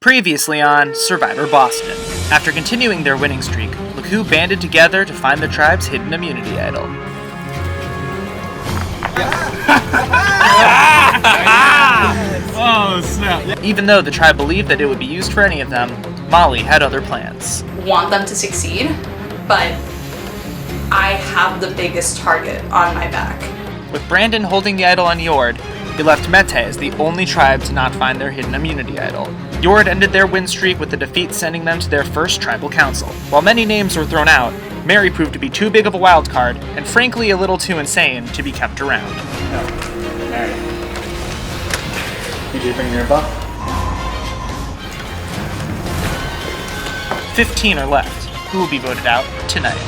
Previously on Survivor Boston. After continuing their winning streak, Lacu banded together to find the tribe's hidden immunity idol. Oh, snap. Even though the tribe believed that it would be used for any of them, Molly had other plans. Want them to succeed, but I have the biggest target on my back. With Brandon holding the idol on Eord, he left Mete as the only tribe to not find their hidden immunity idol. Eord ended their win streak with the defeat sending them to their first tribal council. While many names were thrown out, Mary proved to be too big of a wild card, and frankly a little too insane to be kept around. Oh, Mary. Did you bring your buff? 15 are left, who will be voted out tonight.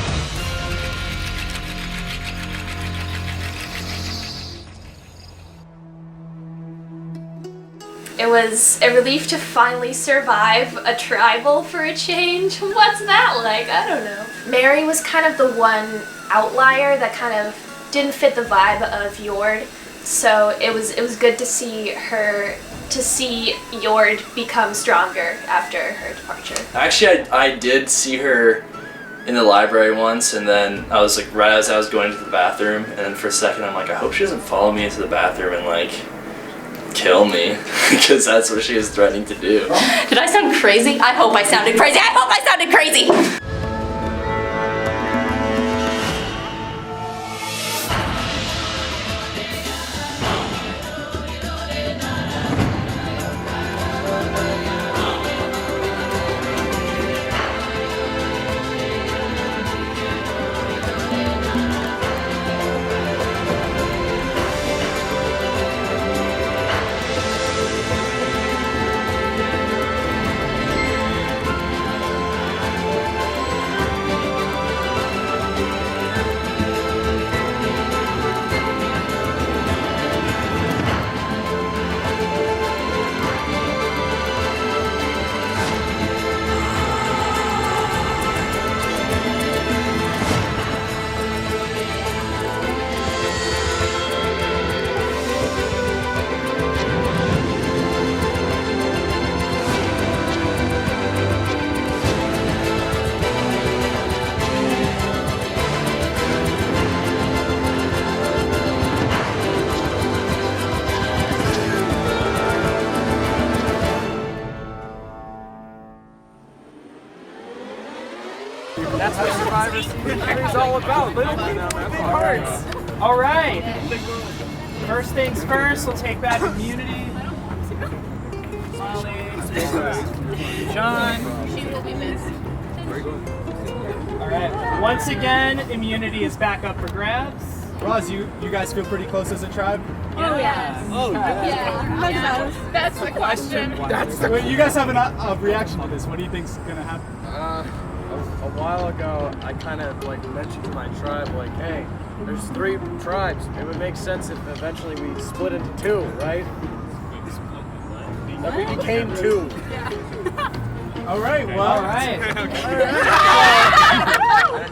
It was a relief to finally survive a tribal for a change. What's that like? I don't know. Mary was kind of the one outlier that kind of didn't fit the vibe of Eord. So it was good to see Eord become stronger after her departure. Actually, I did see her in the library once, and then I was like, right as I was going to the bathroom, and then for a second I'm like, I hope she doesn't follow me into the bathroom and like kill me, because that's what she was threatening to do. Did I sound crazy? I hope I sounded crazy. I hope I sounded crazy! That's what Survivor Series is all about. Little big hearts. All right. First things first, we'll take back immunity. Molly, John. She will be missed. All right. Once again, immunity is back up for grabs. Roz, you guys feel pretty close as a tribe? Oh yes. Oh, Yeah. That's the question. Wait, you guys have a reaction to this. What do you think's gonna happen? A while ago, I kind of like mentioned to my tribe, like, hey, there's 3 tribes. It would make sense if eventually we split into 2, right? That we became 2. All right, well. All right.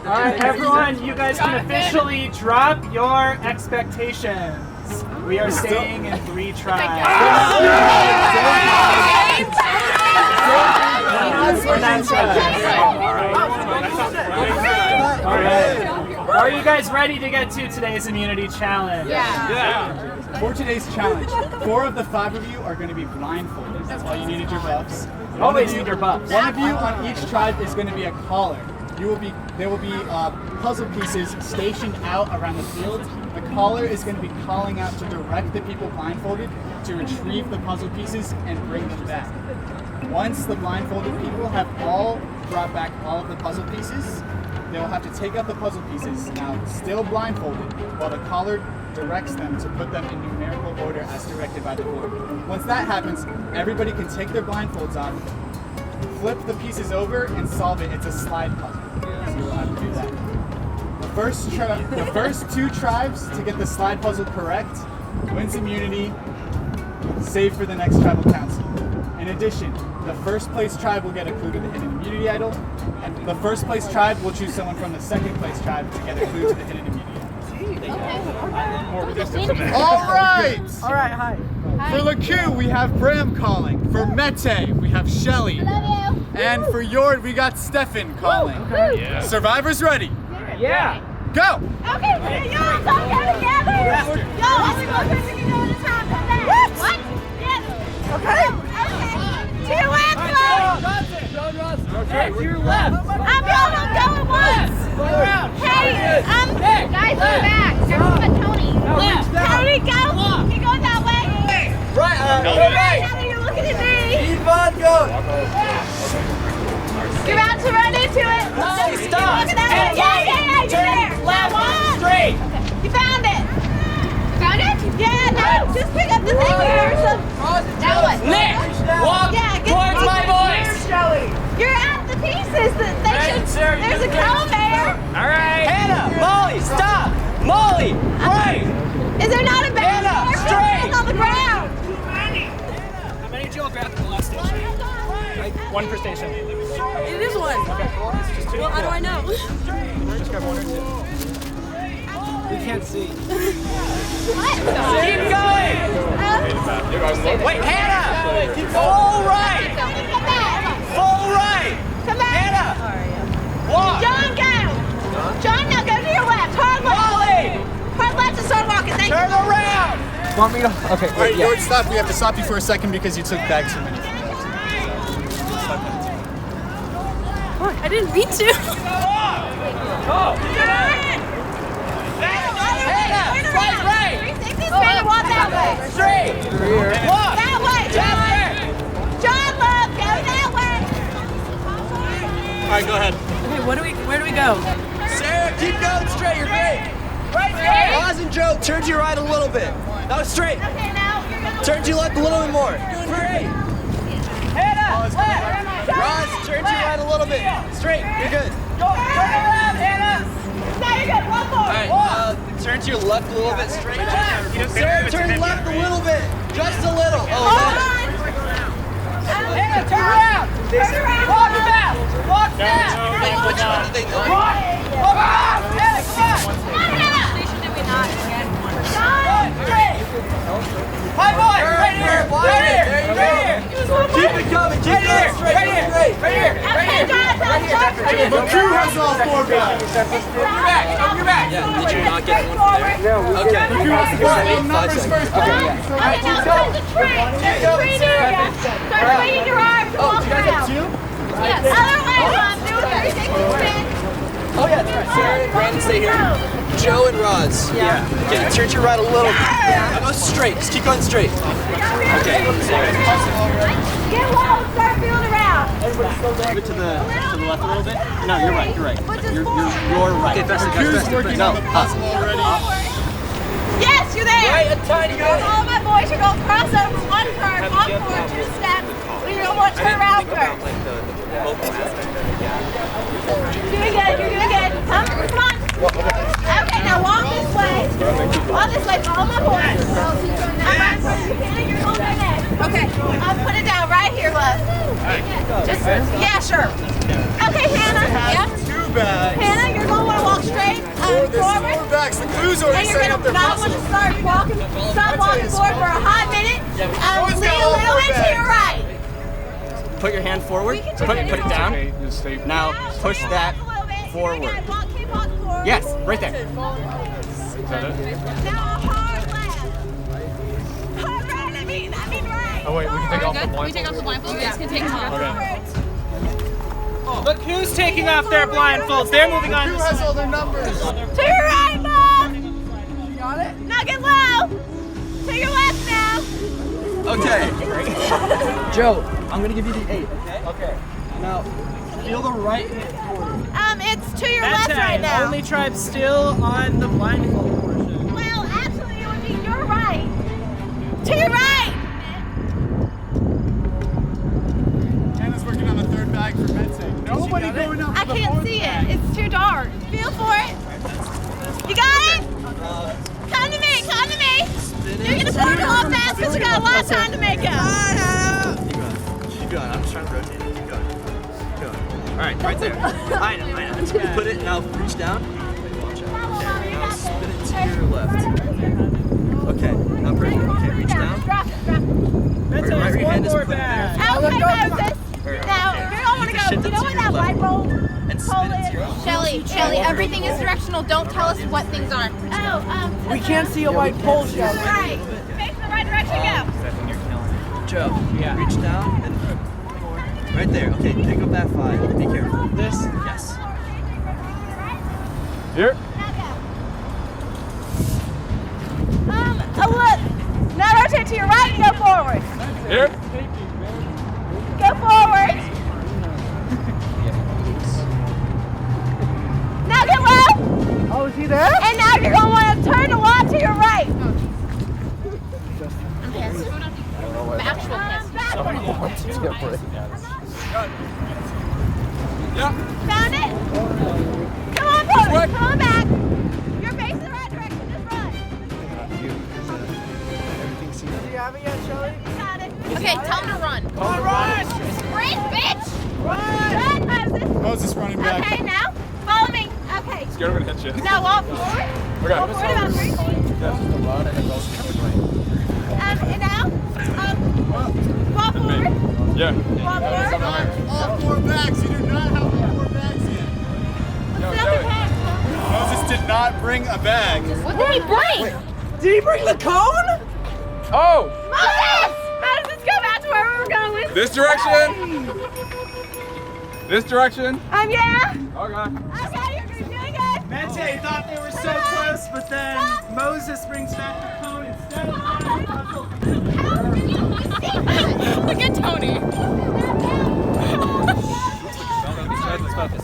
All right, everyone, you guys can officially drop your expectations. We are staying in 3 tribes. Alright. Are you guys ready to get to today's immunity challenge? Yeah. For today's challenge, 4 of the 5 of you are going to be blindfolded. That's why you needed your buffs. Always need your buffs. One of you on each tribe is going to be a caller. There will be puzzle pieces stationed out around the field. The caller is going to be calling out to direct the people blindfolded to retrieve the puzzle pieces and bring them back. Once the blindfolded people have all brought back all of the puzzle pieces, they will have to take out the puzzle pieces, now still blindfolded, while the caller directs them to put them in numerical order as directed by the board. Once that happens, everybody can take their blindfolds off, flip the pieces over, and solve it. It's a slide puzzle, so you'll have to do that. The first 2 tribes to get the slide puzzle correct wins immunity, save for the next tribal council. In addition, the first place tribe will get a clue to the hidden immunity idol, and the first place tribe will choose someone from the second place tribe to get a clue to the hidden immunity idol. All right. All right, hi. For Lacu, we have Bram calling. For Mete, we have Shelley. And for Eord, we got Stefan calling. Yeah. Survivors ready? Yeah. Go! Okay, y'all, come together. Yo, only one person can go at a time. Come back. What? Yes. Okay. To your left, Okay, to your left. y'all don't go at once. Hey, guys, go back. Everyone but Tony. Tony, go. He goes that way. Right, Go right. Now you're looking at me. Yvonne, go. You're about to run into it. Hey, stop. Look at that way. Yeah. You're there. Left, One. straight. You found it. Found it? Yeah, no. Just pick up the thing here. Now what? Nick, walk towards my voice. You're at the pieces that they should. There's a conveyor. All right. Hannah, Molly, stop. Molly, right. Is there not a bag Hannah, there? straight. It's on the ground. How many did you all grab at the last station? One per station. It is one. Well, how do I know? Just grab one or two. We can't see. Keep going. Wait, Hannah. Full right. Come back. Full right. Come back. Hannah. Walk. John, go. John, now go to your left. Hard left. Molly. Hard left to start walking. Thank Turn you. around. Want me to? Okay. All right, Eord, stop. We have to stop you for a second because you took back too many. I didn't mean to. Hannah, right. 360 straight. Walk that way. Straight. Walk. That way, John. John, love, go that way. All right, go ahead. Okay, where do we go? Sarah, keep going straight. You're great. Right there. Roz and Joe, turn to your right a little bit. Now straight. Okay, now you're going. Turn to your left a little bit more. Great. Hannah, left. Roz, turn to your right a little bit. Straight. You're good. Turn around, Hannah. Now you're good. One more. All right. Turn to your left a little bit. Straight. Sarah, turn left a little bit. Just a little. Hold on. Hannah, turn around. Turn around. Walk fast. Walk fast. Wait, which one did they know? Walk. Walk fast. Hannah, come on. Hi, boy. Right here. Right here. Keep it coming. Keep it straight. Right here. Right here. The crew has all four bags. On your back. Yeah. Did you not get one from there? No. Okay. The crew has to go all numbers first. Okay, now there's a tree. There's a tree near you. Start swinging your arms and walk around. Yes. Other way, Mom. Do it. 360 Oh, yeah. Sarah, Brandon, stay here. Joe and Roz. Yeah. Okay, turn to your right a little bit. Now go straight. Just keep going straight. Okay. Get low. Start feeling around. Move it to the left a little bit. No, you're right. You're right. You're right. Okay, The crew's working on the puzzle already. Yes, you're there. Right, a tiny bit. All my boys are going to cross over one curve, walk forward 2 steps. Then you're going to want to turn around first. Doing good. You're doing good. Come on. Okay, now walk this way. Walk this way. Follow my boys. I'm right first. You're going there next. Okay. I'll put it down right here, love. Just, yeah, sure. Okay, Hannah. Yeah. 2 bags. Hannah, you're going to want to walk straight There's 4 forward. bags. The crew's already And you're setting up gonna their not want puzzle. to start walking, stop walking forward for a hot minute. Always Lean got a all little four bit to bags. your right. Put your hand forward. We can Put take it down. Now push Walk that a little bit. forward. Here we go. Keep walking forward. Yes, right there. Now a hard left. Hard right, I mean right. Oh wait, we can take off the Good? We blindfold. take off the blindfold? You guys can take them off. Look who's taking off their blindfolds. They're moving The on. crew has all their numbers. To your right, Mom. You got it? Now get low. To your left now. Okay. Joe, I'm gonna give you the 8. Okay. Now feel the right hand forward. It's to your left right now. Only tribe still on the blindfold portion. Well, actually, it would be your right. To your right. Hannah's working on the 3rd bag for Mete. Nobody going up I for the can't 4th see bag. it. It's too dark. Feel for it. You got it? Come to me. Come to me. You're going to put it a lot fast because you got a lot of time to make up. Keep going. I'm just trying to rotate it. Keep going. Keep going. All right, right there. I know. Just put it now. Reach down. Watch out. Okay. Now spin it to your left. Okay, now perfect. Okay, reach down. Drop it, drop it. Right where your hand is, put it there. Okay, Moses. Now, you're gonna wanna go. You know where that light bulb And spin it to your left. Shelley, everything is directional. Don't tell us what things are. We can't see a white pole, Shelley. Right. Face the right direction, go. Joe, reach down and right there. Okay, pick up that 5. Be careful. This? Yes. Here. Look. Now rotate to your right and go forward. Here. Go forward. Now get low. Oh, is he there? And now you're going to want to turn a lot to your right. Actual Found it? Come on, boys. Come on back. You're facing the right direction. Just run. Do you have it yet, Shelley? You got it. Okay, tell him to run. Come on, run! Sprint, bitch. Run, Moses. Moses running back. Okay, now follow me. Okay. Scared I'm gonna hit you. Now walk forward. Okay. Walk forward about 3 feet. And now, walk forward. Yeah. Walk forward. All 4 bags. You do not have 4 bags yet. Let's set the pack. Moses did not bring a bag. What did he bring? Did he bring the cone? Oh! Moses! Moses, go back to where we were going. This direction? This direction? Yeah. Okay. Okay, you're doing good. Mete thought they were so close, but then Moses brings back the cone instead of Look at Tony. Focus.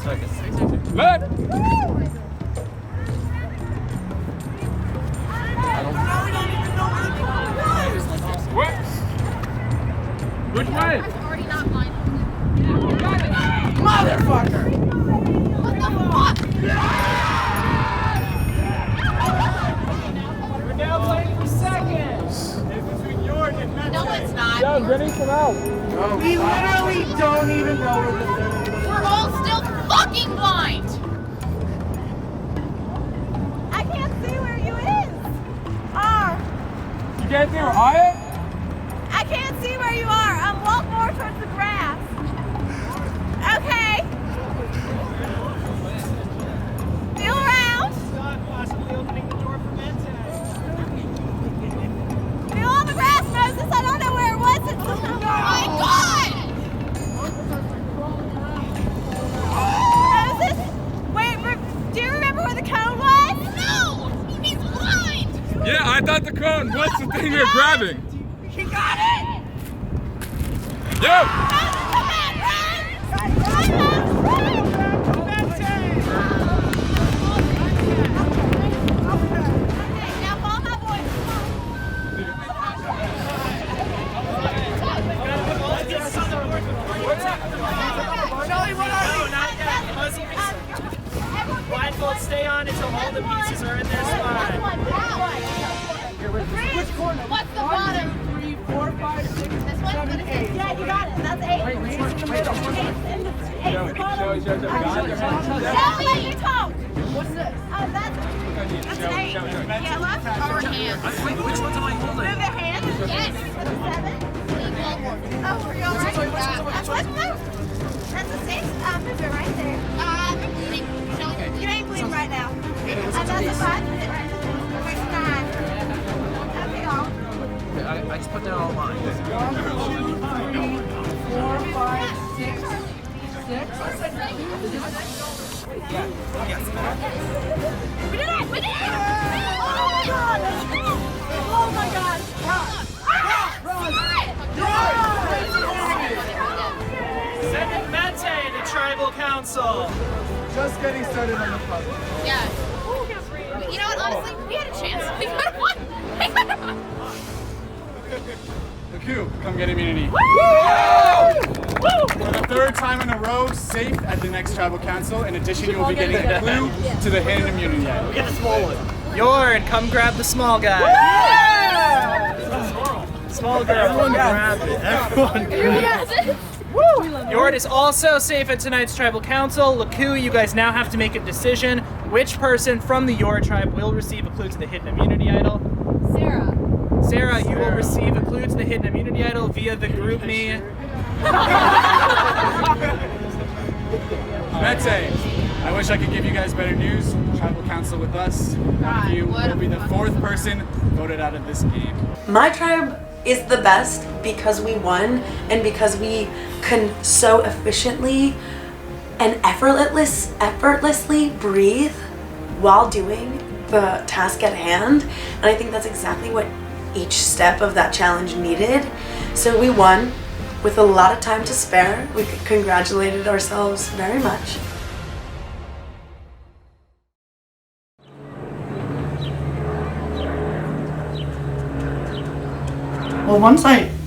Let! What? Which way? I'm already not blind. Motherfucker! What the fuck? We're now playing for seconds. It's between Eord and Mete. No, it's not. Yeah, Vinny, come out. We literally don't even know where the third is. We're all still fucking blind. I can't see where you is. You can't see where I am? I can't see where you are. Walk more towards the grass. Okay. Feel around. Possibly opening the door for Mete. Feel on the grass, Moses. I don't know where it was. It's oh my God! Moses, wait. Do you remember where the cone was? No! He's blind! Yeah, I thought the cone was the thing you're grabbing. He got it. Yo! Come on, run! Run, run! Okay, now follow my voice. Shelley, what are you? Not yet. Blindfold, stay on until all the pieces are in their spot. Which corner? What's the bottom? 3, 4, 5, 6, This one? 7, 8. Yeah, you got it. That's 8. Wait, eight's in the middle. Shelley, you talk. What's this? Oh, that's 8. Yeah, look. Our hands. Wait, which ones am I holding? Move your hand. Yes. That's a 7. Oh, are you all right? That's what? That's a 6. Move it right there. I'm bleeding. Shelley, You ain't bleeding right now. That's a 5. Move it right there. Where's 9? Okay, all. I just put down all mine. 1, 2, 3, 4, 5, 6, 6. We did it! We did it! Oh my God! Oh my God! Send Mete to tribal council. Just getting started on the puzzle. Yeah. You know what? Honestly, we had a chance. We could have won. We could have won. Lacu, come get immunity. For the 3rd time in a row, safe at the next tribal council. In addition, you will be getting a clue to the hidden immunity item. Get the small one. Eord, come grab the small guy. Small girl. Everyone grab it. Everyone grab it. Who has it? Eord is also safe at tonight's tribal council. Lacu, you guys now have to make a decision. Which person from the Eord tribe will receive a clue to the hidden immunity idol? Sarah, you will receive a clue to the hidden immunity idol via the group me. Mete, I wish I could give you guys better news. Tribal council with us. One of you will be the 4th person voted out of this game. My tribe is the best because we won and because we can so efficiently and effortlessly breathe while doing the task at hand. And I think that's exactly what each step of that challenge needed. So we won with a lot of time to spare. We congratulated ourselves very much. Well,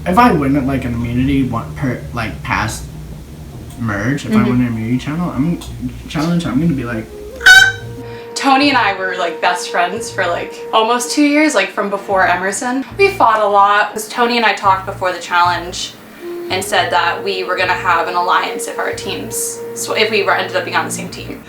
if I win at like an immunity past merge, if I win an immunity challenge, I'm gonna be like. Tony and I were like best friends for like almost 2 years, like from before Emerson. We fought a lot because Tony and I talked before the challenge and said that we were gonna have an alliance if our teams, so if we ended up being on the same team.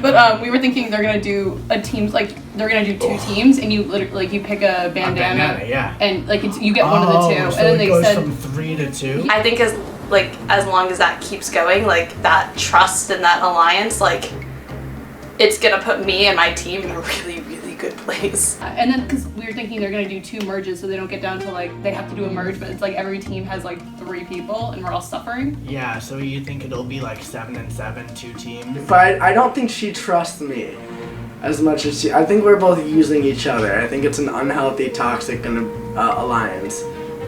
But we were thinking they're gonna do a team, like they're gonna do 2 teams, and you literally you pick a bandana, yeah, and like you get one of the 2, so and then they goes said from 3 to 2. I think as long as that keeps going, like that trust and that alliance, like it's gonna put me and my team in a really, really good place. And then because we were thinking they're gonna do 2 merges, so they don't get down to like they have to do a merge, but it's like every team has like 3 people, and we're all suffering. Yeah, so you think it'll be like 7 and 7, 2 teams? But I don't think she trusts me as much as I think we're both using each other. I think it's an unhealthy, toxic alliance,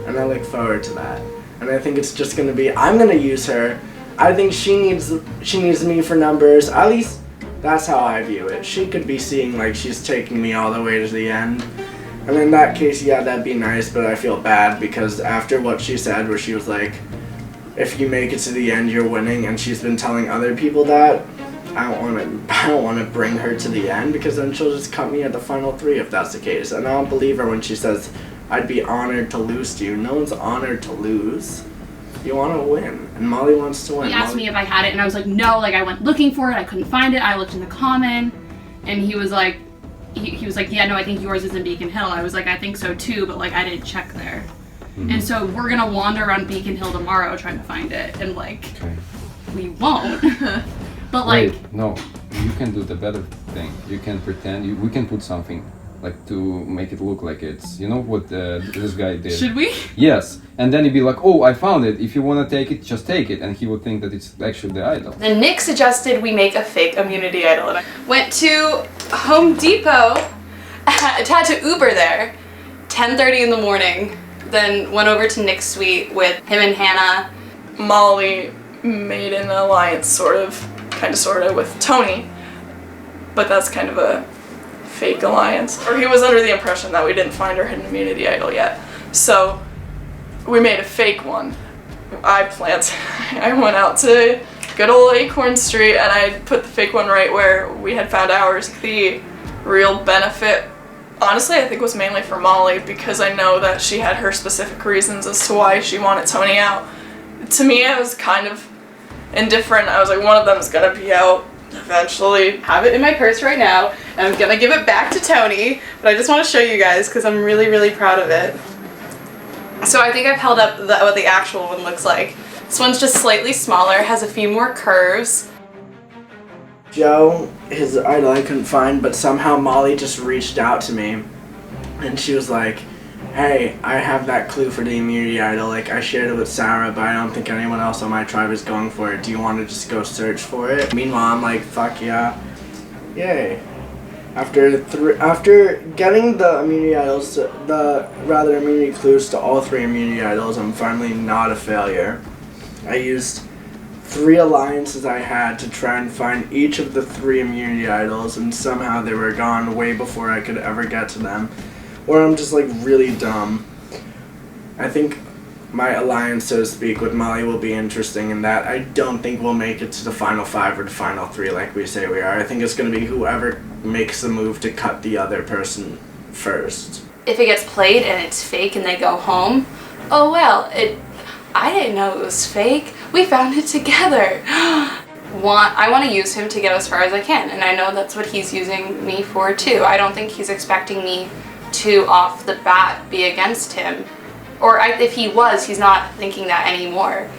and I look forward to that. And I think it's just gonna be I'm gonna use her. I think she needs me for numbers. At least that's how I view it. She could be seeing like she's taking me all the way to the end. And in that case, yeah, that'd be nice, but I feel bad because after what she said, where she was like, if you make it to the end, you're winning, and she's been telling other people that, I don't want to bring her to the end because then she'll just cut me at the final 3 if that's the case. And I don't believe her when she says, I'd be honored to lose to you. No one's honored to lose. You want to win, and Molly wants to win. He asked me if I had it, and I was like, no, like I went looking for it, I couldn't find it, I looked in the common, and he was like, he was like, yeah, no, I think yours is in Beacon Hill. I was like, I think so too, but like I didn't check there. And so we're gonna wander around Beacon Hill tomorrow trying to find it, and like, we won't. But like, wait, no, you can do the better thing. You can pretend, we can put something like to make it look like it's, you know what this guy did. Should we? Yes, and then he'd be like, oh, I found it. If you want to take it, just take it, and he would think that it's actually the idol. Then Nick suggested we make a fake immunity idol, and I went to Home Depot, had to Uber there, 10:30 in the morning, then went over to Nick's suite with him and Hannah. Molly made an alliance, kind of, with Tony, but that's kind of a fake alliance. Or he was under the impression that we didn't find our hidden immunity idol yet. So we made a fake one. I went out to good old Acorn Street and I put the fake one right where we had found ours. The real benefit, honestly, I think was mainly for Molly because I know that she had her specific reasons as to why she wanted Tony out. To me, I was kind of indifferent. I was like, one of them is gonna be out eventually. Have it in my purse right now, and I'm gonna give it back to Tony, but I just want to show you guys because I'm really, really proud of it. So I think I've held up what the actual one looks like. This one's just slightly smaller, has a few more curves. Joe, his idol I couldn't find, but somehow Molly just reached out to me, and she was like, hey, I have that clue for the immunity idol, like I shared it with Sarah, but I don't think anyone else on my tribe is going for it. Do you want to just go search for it? Meanwhile, I'm like, fuck yeah. Yay. After getting the immunity idols, immunity clues to all 3 immunity idols, I'm finally not a failure. I used 3 alliances I had to try and find each of the 3 immunity idols, and somehow they were gone way before I could ever get to them. Or I'm just like really dumb. I think my alliance, so to speak, with Molly will be interesting in that I don't think we'll make it to the final 5 or the final 3 like we say we are. I think it's going to be whoever makes the move to cut the other person first. If it gets played and it's fake and they go home, oh well, I didn't know it was fake. We found it together. I want to use him to get as far as I can, and I know that's what he's using me for too. I don't think he's expecting me to off the bat be against him. Or if he was, he's not thinking that anymore.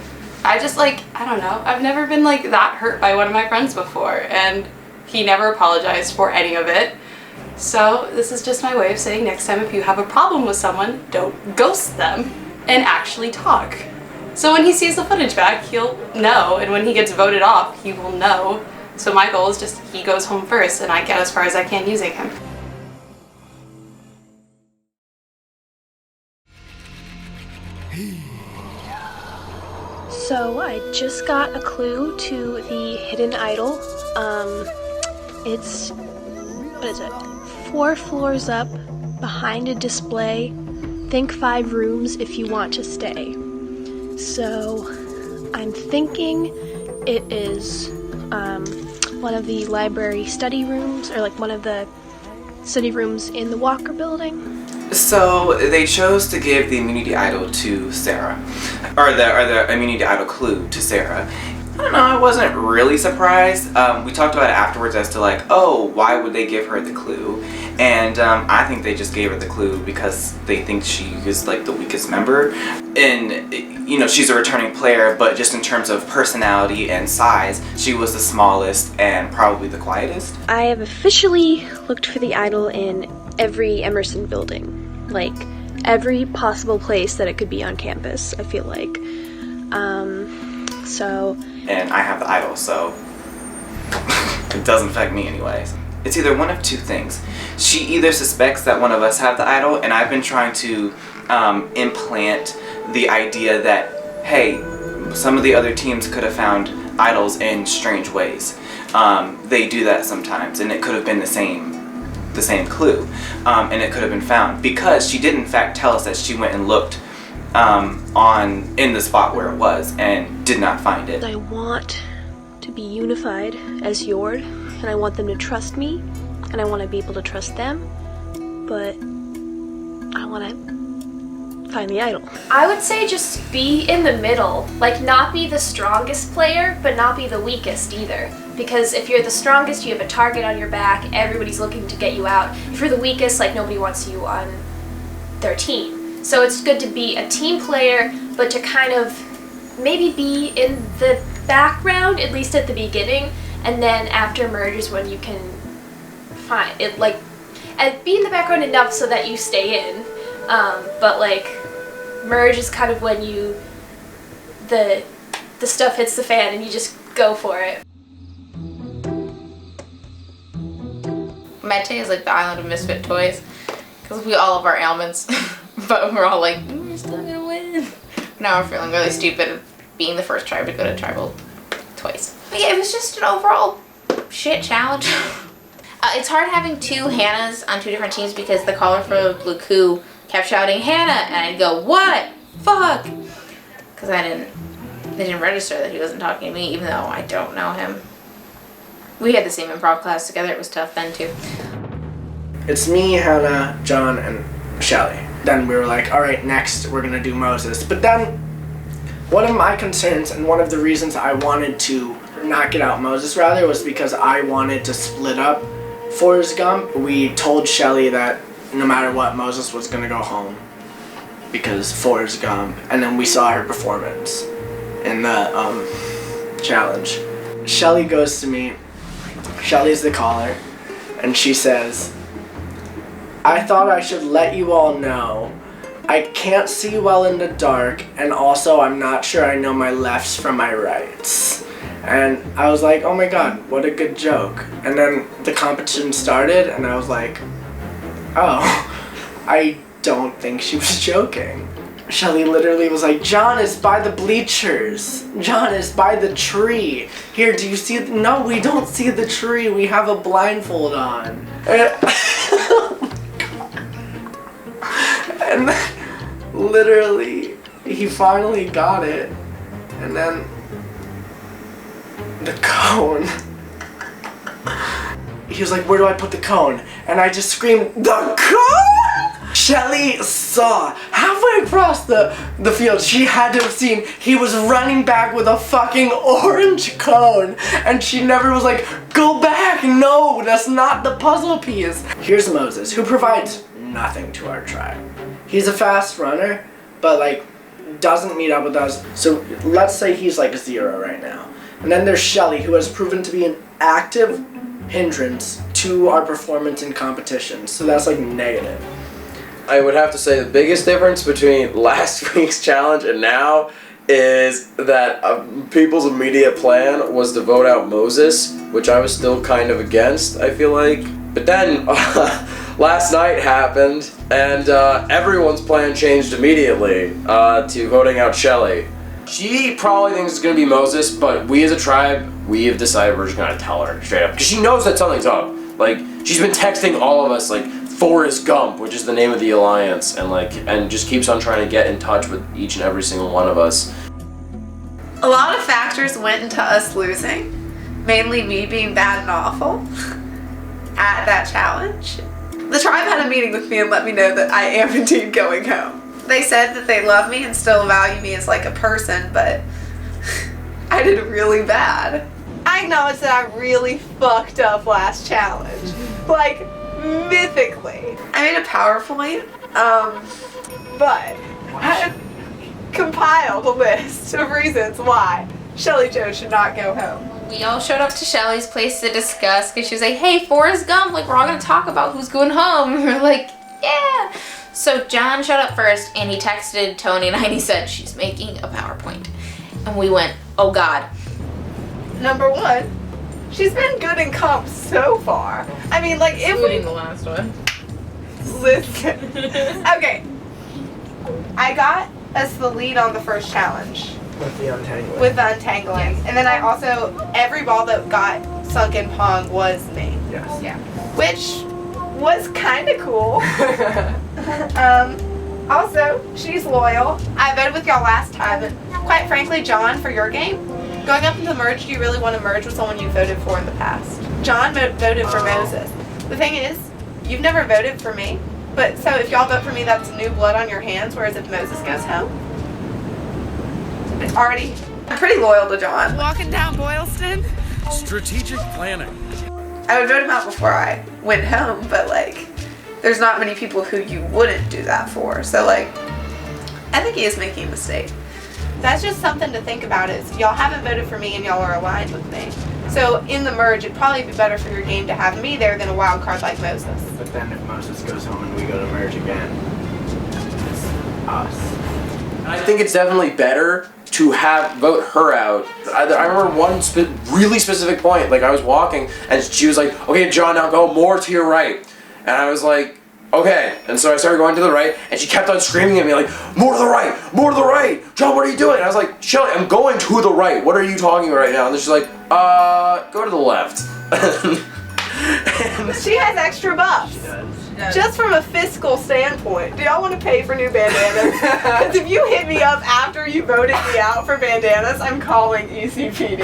I just I don't know. I've never been that hurt by one of my friends before, and he never apologized for any of it. So this is just my way of saying next time if you have a problem with someone, don't ghost them and actually talk. So when he sees the footage back, he'll know, and when he gets voted off, he will know. So my goal is just he goes home first and I get as far as I can using him. So I just got a clue to the hidden idol. It's, what is it, 4 floors up, behind a display. Think 5 rooms if you want to stay. So I'm thinking it is one of the library study rooms, or one of the study rooms in the Walker building. So they chose to give the immunity idol to Sarah, or the immunity idol clue to Sarah. I don't know, I wasn't really surprised. We talked about it afterwards as to oh, why would they give her the clue? And I think they just gave her the clue because they think she is the weakest member. And she's a returning player, but just in terms of personality and size, she was the smallest and probably the quietest. I have officially looked for the idol in every Emerson building. Every possible place that it could be on campus, I feel like. And I have the idol, so it doesn't affect me anyways. It's either one of two things. She either suspects that one of us have the idol, and I've been trying to implant the idea that, hey, some of the other teams could have found idols in strange ways. They do that sometimes, and it could have been the same clue, and it could have been found because she did in fact tell us that she went and looked in the spot where it was and did not find it. I want to be unified as Eord, and I want them to trust me, and I want to be able to trust them, but I want to find the idol. I would say just be in the middle, not be the strongest player, but not be the weakest either. Because if you're the strongest, you have a target on your back, everybody's looking to get you out. If you're the weakest, nobody wants you on their team. So it's good to be a team player, but to kind of maybe be in the background, at least at the beginning, and then after merge is when you can find it, and be in the background enough so that you stay in. But merge is kind of when the stuff hits the fan and you just go for it. Mete is the island of misfit toys, because we all have our ailments, but we're all we're still gonna win. Now we're feeling really stupid of being the first tribe to go to tribal twice. But yeah, it was just an overall shit challenge. It's hard having 2 Hannahs on 2 different teams because the caller for Lacu kept shouting Hannah, and I'd go, what? Fuck! Because they didn't register that he wasn't talking to me, even though I don't know him. We had the same improv class together. It was tough then too. It's me, Hannah, John, and Shelley. Then we were all right, next we're gonna do Moses. But then one of my concerns and one of the reasons I wanted to not get out Moses rather was because I wanted to split up Forrest Gump. We told Shelley that no matter what, Moses was gonna go home because Forrest Gump, and then we saw her performance in the challenge. Shelley goes to me. Shelley's the caller, and she says, I thought I should let you all know I can't see well in the dark, and also I'm not sure I know my lefts from my rights. And I was like, oh my god, what a good joke. And then the competition started, and I was like, oh, I don't think she was joking. Shelley literally was like, John is by the bleachers. John is by the tree. Here, do you see? No, we don't see the tree. We have a blindfold on. And then, literally, he finally got it. And then, the cone. He was like, where do I put the cone? And I just screamed, the cone? Shelley saw halfway across the field, she had to have seen he was running back with a fucking orange cone, and she never was like, go back, no, that's not the puzzle piece. Here's Moses, who provides nothing to our tribe. He's a fast runner, but like doesn't meet up with us. So let's say he's like a 0 right now. And then there's Shelley, who has proven to be an active hindrance to our performance in competitions. So that's like negative. I would have to say the biggest difference between last week's challenge and now is that people's immediate plan was to vote out Moses, which I was still kind of against, I feel like. But then last night happened, and everyone's plan changed immediately to voting out Shelley. She probably thinks it's gonna be Moses, but we as a tribe, we have decided we're just gonna tell her straight up, because she knows that something's up. Like, she's been texting all of us, like, Forrest Gump, which is the name of the alliance, and just keeps on trying to get in touch with each and every single one of us. A lot of factors went into us losing, mainly me being bad and awful at that challenge. The tribe had a meeting with me and let me know that I am indeed going home. They said that they love me and still value me as like a person, but I did really bad. I acknowledge that I really fucked up last challenge. Like, mythically. I made a PowerPoint, but I compiled a list of reasons why Shelley Jo should not go home. We all showed up to Shelley's place to discuss, because she was like, hey, Forrest Gump, like, we're all going to talk about who's going home. And we were like, yeah. So John showed up first, and he texted Tony and he said, she's making a PowerPoint. And we went, oh God. Number one, she's been good in comp so far. I mean, like, including the last one. Listen. Okay. I got us the lead on the first challenge. With the untangling. With the untangling. Yes. And then I also, every ball that got sunk in Pong was me. Yes. Yeah. Which was kind of cool. Also, she's loyal. I voted with y'all last time, and quite frankly, John, for your game, going up into the merge, do you really want to merge with someone you voted for in the past? John voted for Moses. The thing is, you've never voted for me, but so if y'all vote for me, that's new blood on your hands, whereas if Moses goes home, it's already, I'm pretty loyal to John. Walking down Boylston. Strategic planning. I would vote him out before I went home, but like, there's not many people who you wouldn't do that for. So like, I think he is making a mistake. That's just something to think about is y'all haven't voted for me and y'all are aligned with me. So in the merge, it'd probably be better for your game to have me there than a wild card like Moses. But then if Moses goes home and we go to merge again, it's us. I think it's definitely better to vote her out. I remember one really specific point, like I was walking and she was like, okay, John, now go more to your right. And I was like, okay. And so I started going to the right and she kept on screaming at me like, more to the right, more to the right. John, what are you doing? And I was like, Shelley, I'm going to the right. What are you talking about right now? And she's like, go to the left. She has extra buffs. Just from a fiscal standpoint, do y'all want to pay for new bandanas? Because if you hit me up after you voted me out for bandanas, I'm calling ECPD.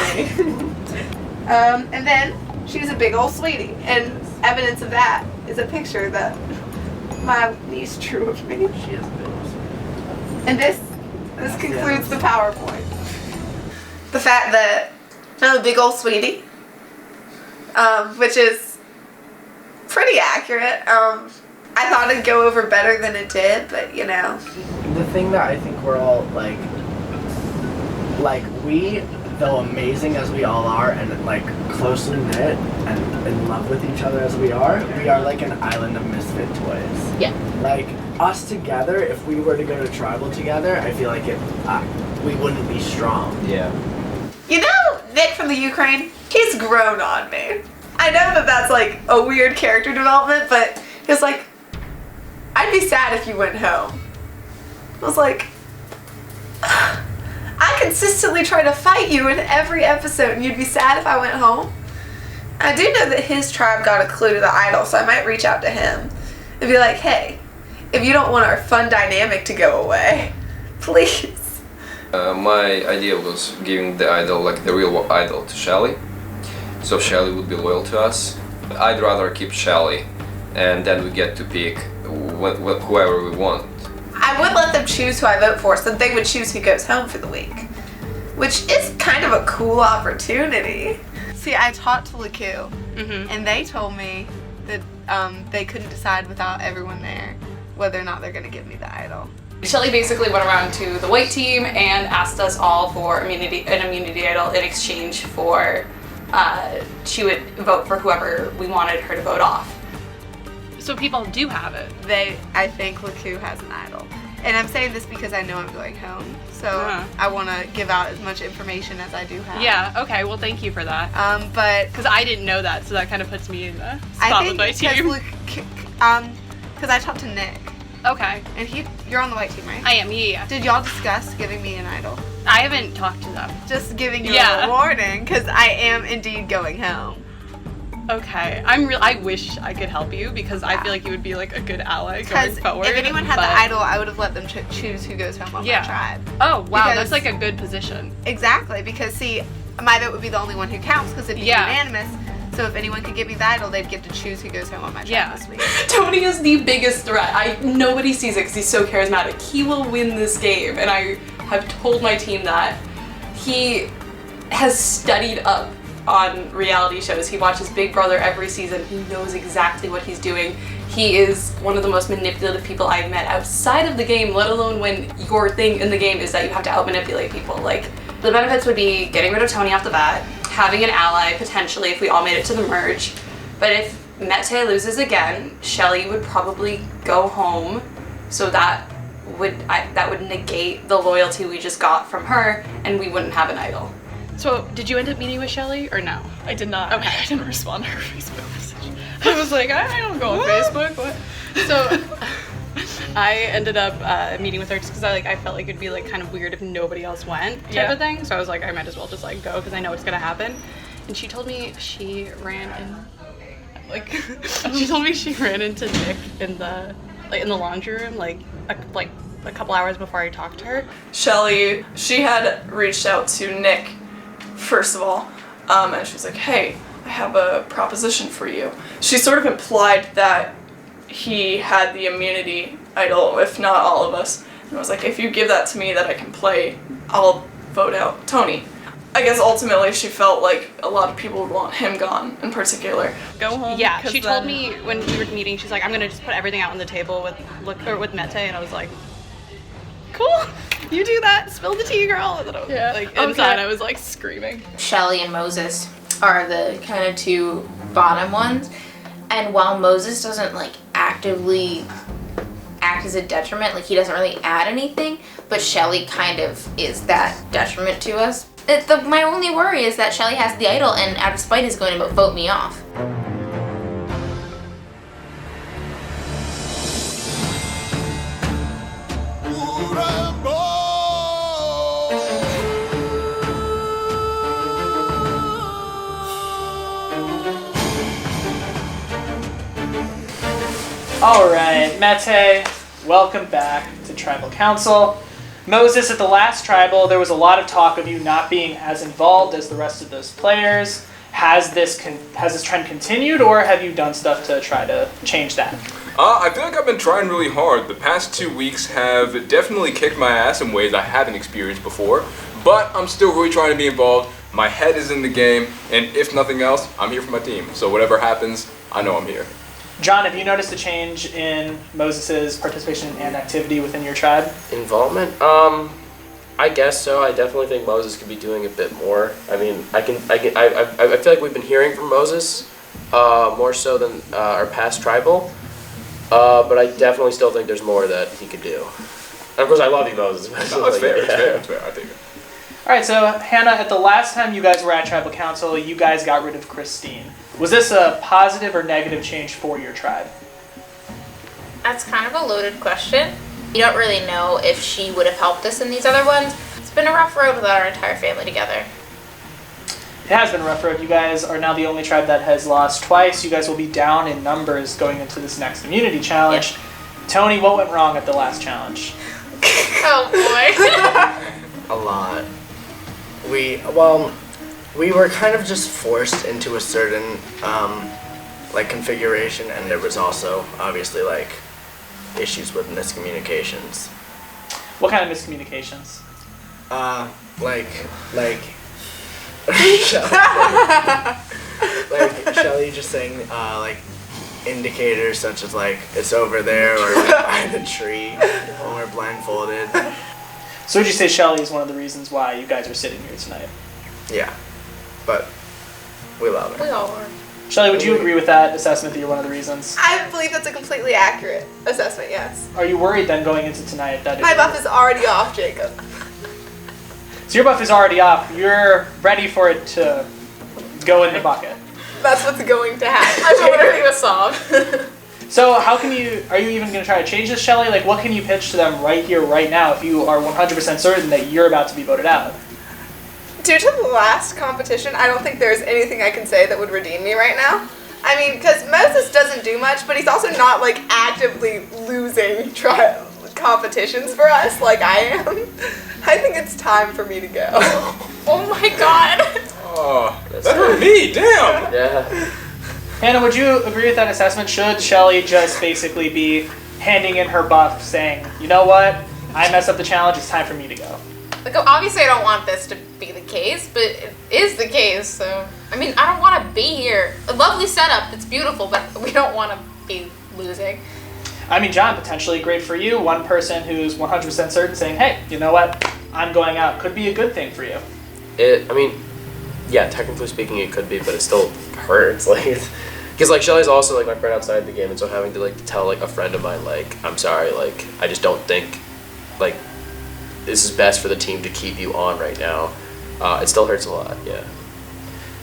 And then she's a big old sweetie, and evidence of that is a picture that my niece drew of me. She is a big old sweetie. And this concludes the PowerPoint. The fact that I'm a big old sweetie, which is pretty accurate. I thought it'd go over better than it did, but you know. The thing that I think we're all like we, though amazing as we all are and like closely knit and in love with each other as we are like an island of misfit toys. Yeah. Like us together, if we were to go to tribal together, I feel like we wouldn't be strong. Yeah. You know, Nick from the Ukraine, he's grown on me. I know that that's like a weird character development, but he was like, I'd be sad if you went home. I was like, I consistently try to fight you in every episode and you'd be sad if I went home? I do know that his tribe got a clue to the idol, so I might reach out to him and be like, hey, if you don't want our fun dynamic to go away, please. My idea was giving the idol, like the real idol, to Shelley. So Shelley would be loyal to us. I'd rather keep Shelley, and then we get to pick whoever we want. I I would let them choose who I vote for, so they would choose who goes home for the week, which is kind of a cool opportunity. See, I talked to Lacu, and they told me that they couldn't decide without everyone there whether or not they're going to give me the idol. Shelley basically went around to the white team and asked us all for an immunity idol in exchange for she would vote for whoever we wanted her to vote off. So people do have it. I think Lacu has an idol. And I'm saying this because I know I'm going home, so I want to give out as much information as I do have. Yeah, okay, well thank you for that. But... Because I didn't know that, so that kind of puts me in the spot with my team. Because I talked to Nick. Okay. And you're on the white team, right? I am, yeah. Did y'all discuss giving me an idol? I haven't talked to them. Just giving you a warning, because I am indeed going home. Okay. I wish I could help you, because I feel like you would be like a good ally going forward. If anyone had the idol, I would have let them choose who goes home on my tribe. Oh, wow, that's like a good position. Exactly, because see, my vote would be the only one who counts, because it'd be unanimous. So if anyone could give me the idol, they'd get to choose who goes home on my tribe this week. Tony is the biggest threat. Nobody sees it because he's so charismatic. He will win this game, and I have told my team that. He has studied up on reality shows. He watches Big Brother every season. He knows exactly what he's doing. He is one of the most manipulative people I've met outside of the game, let alone when your thing in the game is that you have to out-manipulate people. Like, the benefits would be getting rid of Tony off the bat, having an ally, potentially, if we all made it to the merge. But if Mete loses again, Shelley would probably go home, so that would negate the loyalty we just got from her, and we wouldn't have an idol. So, did you end up meeting with Shelley, or no? I did not. Okay. I didn't respond to her Facebook message. I was like, I don't go on Facebook. What? So, I ended up meeting with her just because I felt like it'd be like kind of weird if nobody else went type of thing. So I was like, I might as well just like go because I know it's gonna happen. And she told me she ran into Nick in the laundry room like a couple hours before I talked to her. Shelley, she had reached out to Nick first of all, and she was like, hey, I have a proposition for you. She sort of implied that he had the immunity idol, if not all of us. And I was like, if you give that to me that I can play, I'll vote out Tony. I guess ultimately she felt like a lot of people would want him gone in particular. Go home. Yeah, she told me when we were meeting, she's like, I'm gonna just put everything out on the table with Mete, and I was like, cool, you do that, spill the tea, girl. And then I was inside I was like screaming. Shelley and Moses are the kind of two bottom ones. And while Moses doesn't like actively act as a detriment, like he doesn't really add anything, but Shelley kind of is that detriment to us. My only worry is that Shelley has the idol and out of spite is going to vote me off. Alright, Mete, welcome back to Tribal Council. Moses, at the last Tribal, there was a lot of talk of you not being as involved as the rest of those players. Has this trend continued, or have you done stuff to try to change that? I feel like I've been trying really hard. The past 2 weeks have definitely kicked my ass in ways I haven't experienced before, but I'm still really trying to be involved. My head is in the game, and if nothing else, I'm here for my team. So whatever happens, I know I'm here. John, have you noticed a change in Moses' participation and activity within your tribe? Involvement? I guess so. I definitely think Moses could be doing a bit more. I mean, I feel like we've been hearing from Moses more so than our past Tribal, but I definitely still think there's more that he could do. And of course, I love you, Moses. No, it's fair. It's fair. I think. All right, so Hannah, at the last time you guys were at Tribal Council, you guys got rid of Christine. Was this a positive or negative change for your tribe? That's kind of a loaded question. You don't really know if she would have helped us in these other ones. It's been a rough road without our entire family together. It has been a rough road. You guys are now the only tribe that has lost twice. You guys will be down in numbers going into this next immunity challenge. Yep. Tony, what went wrong at the last challenge? Oh boy. A lot. We were kind of just forced into a certain configuration, and there was also obviously issues with miscommunications. What kind of miscommunications? Like Shelley just saying like indicators such as like it's over there or behind the tree when we're blindfolded. So would you say Shelley is one of the reasons why you guys are sitting here tonight? Yeah, but we love her. We all are. Shelley, would you agree with that assessment that you're one of the reasons? I believe that's a completely accurate assessment, yes. Are you worried then going into tonight that My buff is already off, Jacob. So your buff is already off. You're ready for it to go in the bucket. That's what's going to happen. I'm ready to sob. So how can you, are you even going to try to change this, Shelley? Like what can you pitch to them right here, right now if you are 100% certain that you're about to be voted out? Due to the last competition, I don't think there's anything I can say that would redeem me right now. I mean, because Moses doesn't do much, but he's also not like actively losing competitions for us like I am. I think it's time for me to go. Oh my god. Oh, that hurt me, damn! Yeah. Hannah, would you agree with that assessment? Should Shelley just basically be handing in her buff saying, you know what, I messed up the challenge, it's time for me to go? Like, obviously I don't want this to be the case, but it is the case, so... I mean, I don't want to be here. A lovely setup, it's beautiful, but we don't want to be losing. I mean, John, potentially great for you. One person who's 100% certain saying, hey, you know what, I'm going out. Could be a good thing for you. I mean, yeah, technically speaking it could be, but it still hurts. Like, because like Shelley's also like my friend outside the game, and so having to like tell like a friend of mine like, I'm sorry, like I just don't think like this is best for the team to keep you on right now. It still hurts a lot, yeah.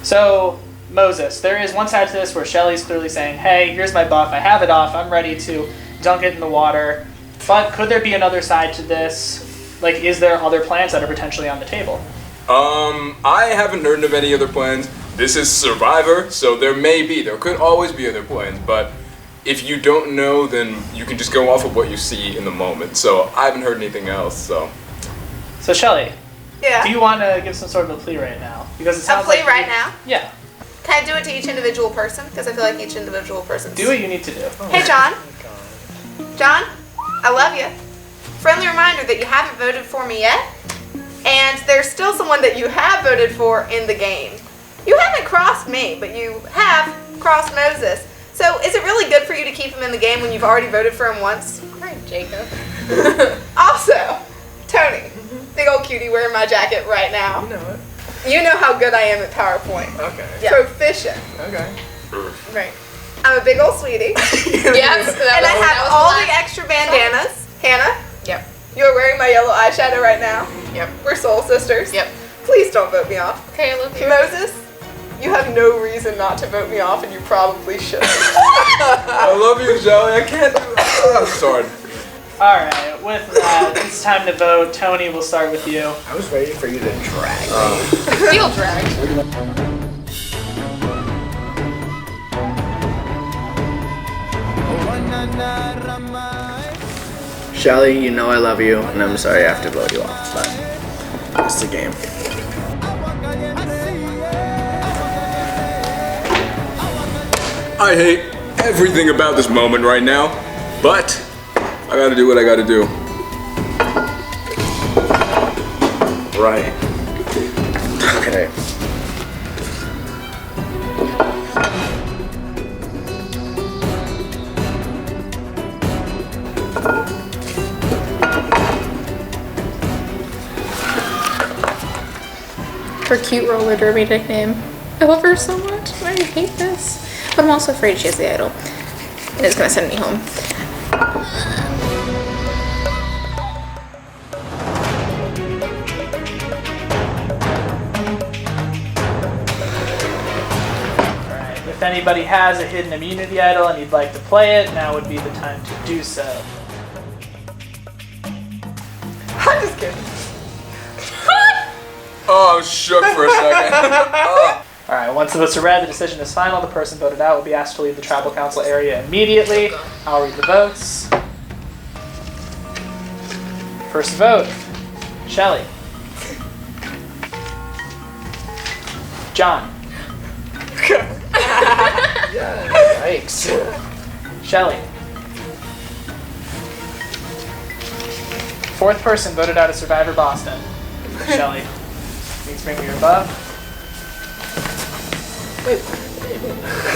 So, Moses, there is one side to this where Shelley's clearly saying, hey, here's my buff, I have it off, I'm ready to dunk it in the water. But could there be another side to this? Like, is there other plans that are potentially on the table? I haven't heard of any other plans. This is Survivor, so there could always be other plans, but if you don't know, then you can just go off of what you see in the moment. So I haven't heard anything else, so. So Shelley, Yeah. do you want to give some sort of a plea right now? Because it A sounds plea like right now? Yeah. Can I do it to each individual person? Because I feel like each individual person. Do what you need to do. Hey, John. John, I love you. Friendly reminder that you haven't voted for me yet, and there's still someone that you have voted for in the game. You haven't crossed me, but you have crossed Moses. So is it really good for you to keep him in the game when you've already voted for him once? Right, Jacob. Also, Tony, big old cutie wearing my jacket right now. You know it. You know how good I am at PowerPoint. Okay. Yeah. Proficient. Okay. Right. I'm a big old sweetie. Yes. And I have all the extra bandanas. Hannah? Yep. You're wearing my yellow eyeshadow right now. Yep. We're soul sisters. Yep. Please don't vote me off. Okay, I love you. Moses, you have no reason not to vote me off, and you probably should. I love you, Shelley. I can't do that. Sorry. Alright, with that, it's time to vote. Tony, we'll start with you. I was waiting for you to drag me. Feel dragged. Shelley, you know I love you, and I'm sorry I have to vote you off, but it's the game. I hate everything about this moment right now, but I gotta do what I gotta do. Right. Okay. Her cute roller derby nickname. I love her so much. I hate this. But I'm also afraid she has the idol. And it's gonna send me home. Alright, if anybody has a hidden immunity idol and you'd like to play it, now would be the time to do so. I'm just kidding. Oh, I'm shook for a second. Alright, once the votes are read, the decision is final. The person voted out will be asked to leave the tribal council area immediately. I'll read the votes. First vote, Shelley. John. Yikes. Shelley. fourth person voted out of Survivor Boston. Shelley. Please bring me your buff.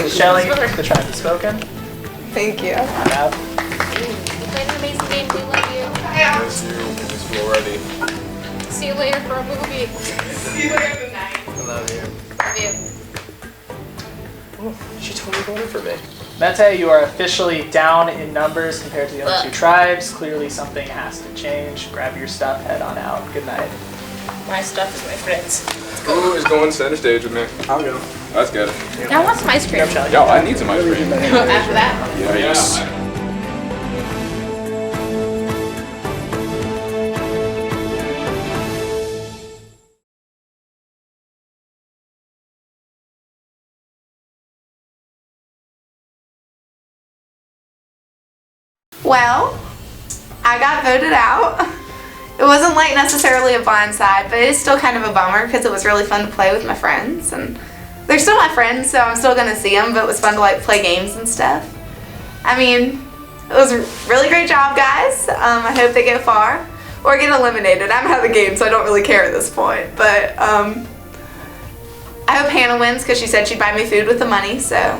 Shelley, the tribe has spoken. Thank you. You played an amazing game. We love you. Miss you. Miss you already. See you later for a movie. See you later tonight. I love you. Love you. Oh, she totally voted for me. Mete, you are officially down in numbers compared to the other 2 tribes. Clearly something has to change. Grab your stuff, head on out. Good night. My stuff is my friends. Who is going center stage with me? I'll go. That's good. I want some ice cream. Yo, I need some ice cream. After that? Yeah, yes. Well, I got voted out. It wasn't like necessarily a blindside, but it's still kind of a bummer because it was really fun to play with my friends, and they're still my friends, so I'm still gonna see them. But it was fun to like play games and stuff. I mean, it was a really great job, guys. I hope they get far or get eliminated. I'm out of the game, so I don't really care at this point. But I hope Hannah wins because she said she'd buy me food with the money. So